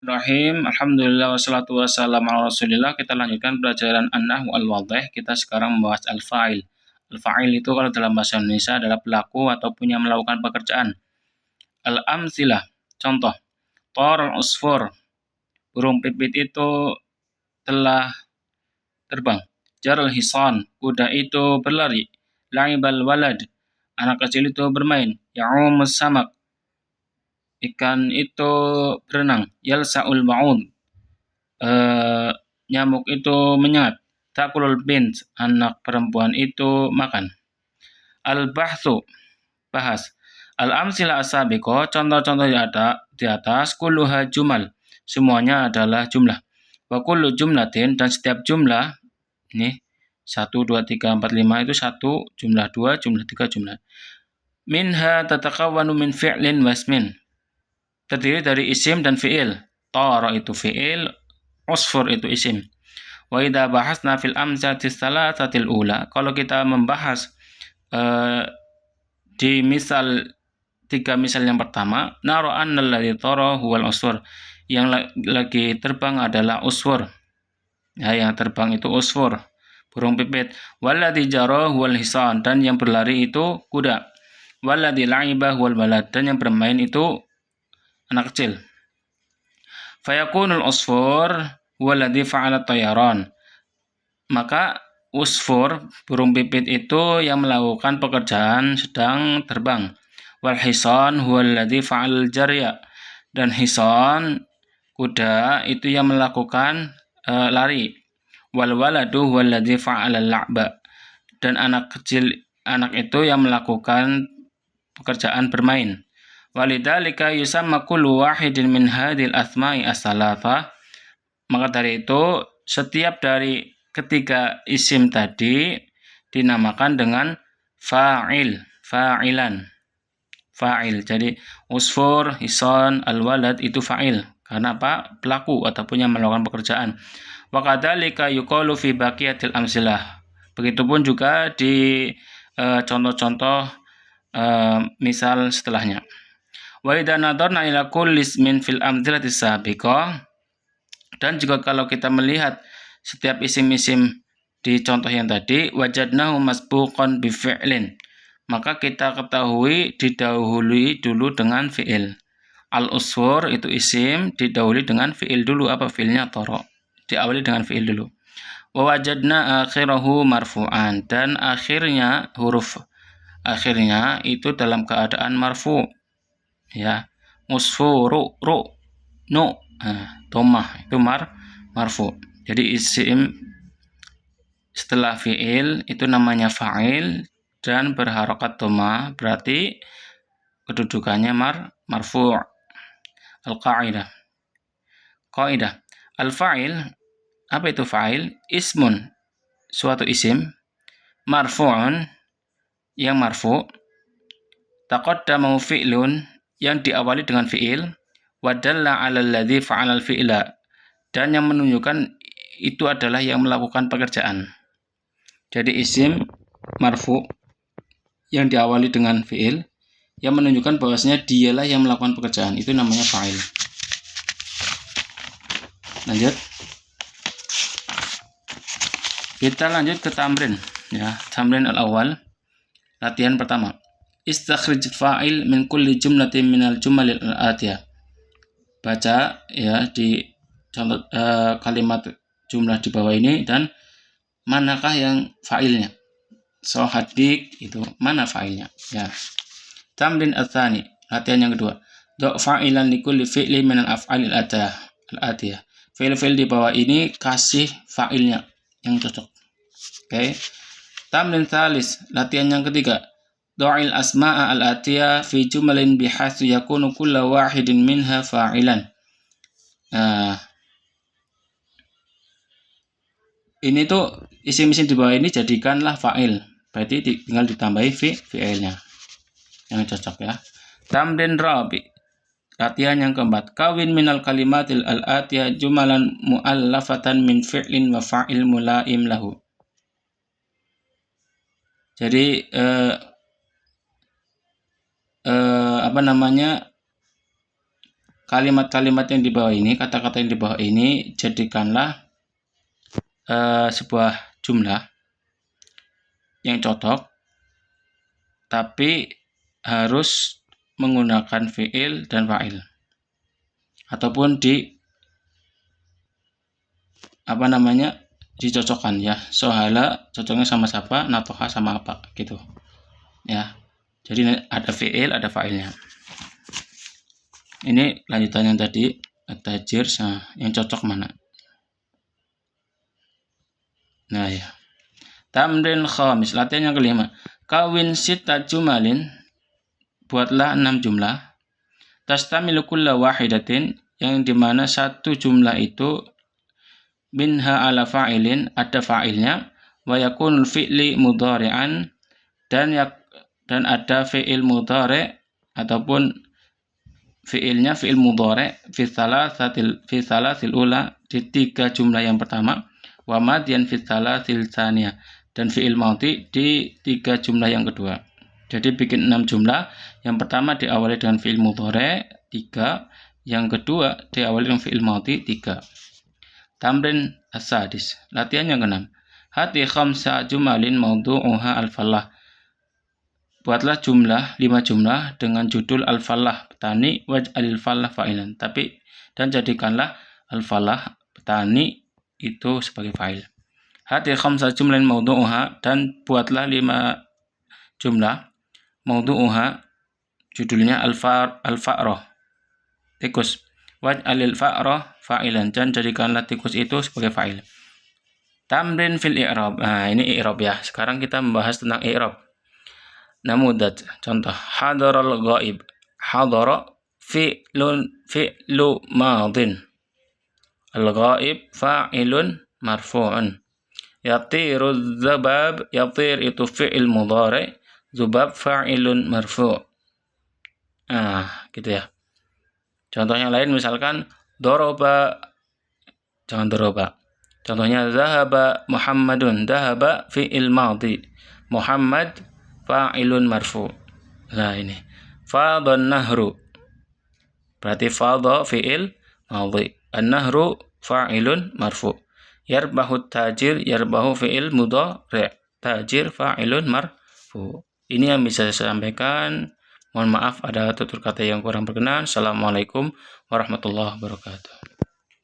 Bismillahirrahmanirrahim. Alhamdulillah wassalatu wassalamu ala Rasulillah. Kita lanjutkan pelajaran An-Nahwu Al-Wadih. Kita sekarang membahas al-fa'il. Al-fa'il itu kalau dalam bahasa Indonesia adalah pelaku ataupun yang melakukan pekerjaan. Al-amsilah, contoh. Tor usfur, burung pipit itu telah terbang. Jarul hisan, kuda itu berlari. La'ibal walad, anak kecil itu bermain. Ya'umus samak, ikan itu berenang. Yalsa'ul ba'ud, nyamuk itu menyengat. Takulul bint, anak perempuan itu makan. Al-bahthu, bahas. Al-amsila asabiqo, contoh-contoh di atas, kulluha jumal, semuanya adalah jumlah. Wa kullu jumlatin, dan setiap jumlah, ini 1, 2, 3, 4, 5 itu 1, jumlah 2, jumlah 3, jumlah. Minha tatakawwanu min fi'lin wasmin, terdiri dari isim dan fi'il. Tara itu fi'il, usfur itu isim. Wa idza bahasna fil amzati tsalatsatil ula, kalau kita membahas di misal 3 misal yang pertama, nara annal ladzi tara huwal usfur, yang lagi terbang adalah usfur. Ya, yang terbang itu usfur, burung pipit. Walladzi jara huwal hisan, dan yang berlari itu kuda. Walladzi la'iba huwal walad, dan yang bermain itu anak kecil. Fayakunul usfur huwaladzi fa'ala tayaran, maka usfur, burung pipit itu yang melakukan pekerjaan sedang terbang. Wal hisan huwaladzi fa'al jarya, dan hisan, kuda, itu yang melakukan lari. Wal waladu huwaladzi fa'ala la'ba, dan anak itu yang melakukan pekerjaan bermain. Walidzalika yusamma kullu wahidin min hadhil asma'i as-salatha, maka dari itu setiap dari ketiga isim tadi dinamakan dengan fa'il, fa'ilan, fa'il. Jadi usfur, hisan, al-walad itu fa'il, karena apa? Pelaku ataupun yang melakukan pekerjaan. Wa kadzalika yuqalu fi baqiyatil amsilah, begitupun juga di contoh-contoh misal setelahnya. Wa idza nadarna ila kulli ismin fil amthilati sabiqah, dan juga kalau kita melihat setiap isim-isim di contoh yang tadi, wajadnahu masbuqan bi fi'lin, maka kita ketahui didahului dulu dengan fi'il. Al-usfur itu isim, didahului dengan fi'il dulu. Apa fi'ilnya? Tara, diawali dengan fi'il dulu. Wa wajadna akhirahu marfu'an, dan akhirnya, huruf akhirnya itu dalam keadaan marfu'. Ya, musfuru, ru, nu, dhammah itu marfu. Jadi isim setelah fi'il itu namanya fa'il dan berharokat dhammah, berarti kedudukannya marfu'. Al-qaidah, qaidah al-fa'il, apa itu fa'il? Ismun, suatu isim, marfu'un, yang marfu', taqaddama fi'lun, yang diawali dengan fi'il, wa dalla 'ala alladzi fa'ala al-fi'la, dan yang menunjukkan itu adalah yang melakukan pekerjaan. Jadi isim marfu yang diawali dengan fi'il yang menunjukkan bahwasanya dialah yang melakukan pekerjaan, itu namanya fa'il. Lanjut. Kita lanjut ke tamrin, ya. Tamrin al-awwal, latihan pertama. Istakhrij fa'il min kulli jumlatin minal jumalil al-atiyah. Baca ya di contoh kalimat jumlah di bawah ini, dan manakah yang fa'ilnya. So hadik itu mana fa'ilnya, ya. Tamrin ats-tsani, latihan yang kedua. Do fa'ilan likulli fi'li minal af'alil atiyah. Fi'il-fi'il di bawah ini kasih fa'ilnya yang cocok. Oke. Tamrin tsalis, latihan yang ketiga. Do'il asma'a al-atiyah fi jumalin bihaitsu yakunu kullu wahidin minha fa'ilan. Nah, ini tuh isim-isim di bawah ini jadikanlah fa'il, berarti tinggal ditambahi fi'ilnya yang cocok, ya. Tamrin rabi, latihan yang keempat. Kawin minal kalimatil al-atiyah jumalan mu'allafatan min fi'lin wa fa'il mulaim lahu. Jadi kalimat-kalimat yang di bawah ini, kata-kata yang di bawah ini, jadikanlah sebuah jumlah yang cocok, tapi harus menggunakan fi'il dan fa'il, ataupun dicocokkan ya. Sohala cocoknya sama siapa, natoha sama apa gitu ya. Jadi ada fi'il, ada fa'ilnya. Ini lanjutan yang tadi, at-tajir, yang cocok mana? Nah ya. Tamrin khamis, latihan yang kelima. Kawin sita jumalin, buatlah 6 jumlah. Tastamilu kulla wahidatin, yang dimana satu jumlah itu minha ala fa'ilin, ada fa'ilnya, wa yakunul fi'li mudhari'an, dan ada fi'il mudhari' ataupun fi'ilnya fi'il mudhari' fi thalathil ula, di 3 jumlah yang pertama, wa madyan fi thalathil tsaniyah, dan fi'il madhi di 3 jumlah yang kedua. Jadi bikin 6 jumlah. Yang pertama diawali dengan fi'il mudhari' 3, yang kedua diawali dengan fi'il madhi 3. Tamrin as-sadis, latihan yang ke-6. Hati khamsa jumalin mawdu'uha al-falah. Buatlah 5 jumlah dengan judul al-falah petani, waj'alil falah fa'ilan, dan jadikanlah al-falah petani itu sebagai fa'il. Hati khamsa jumalin mawdu'uha, dan buatlah 5 jumlah mawdu'uha, judulnya al-fa'rah, tikus. Waj'alil fa'rah fa'ilan, dan jadikanlah tikus itu sebagai fa'il. Tamrin fil i'rab. Nah, ini i'rab ya. Sekarang kita membahas tentang i'rab. Namudad, contoh. Hadaral ghaib. Hadara fi'lu madin. Al-ghaib fa'ilun marfu'un. Yatiru dzabab, yatir itu fi'il mudhari', dzubab fa'ilun marfu'. Nah, gitu ya. Contohnya lain misalkan doroba, jangan doroba. Contohnya zahaba Muhammadun, zahaba fi'il madhi, Muhammad fa'ilun marfu. Nah ini fadhan nahru, berarti fadha fi'il madhi, an-nahru fa'ilun marfu. Yarbahu tajir, yarbahu fi'il mudhari', tajir fa'ilun marfu. Ini yang bisa saya sampaikan. Mohon maaf ada tutur kata yang kurang berkenan. Assalamualaikum warahmatullahi wabarakatuh.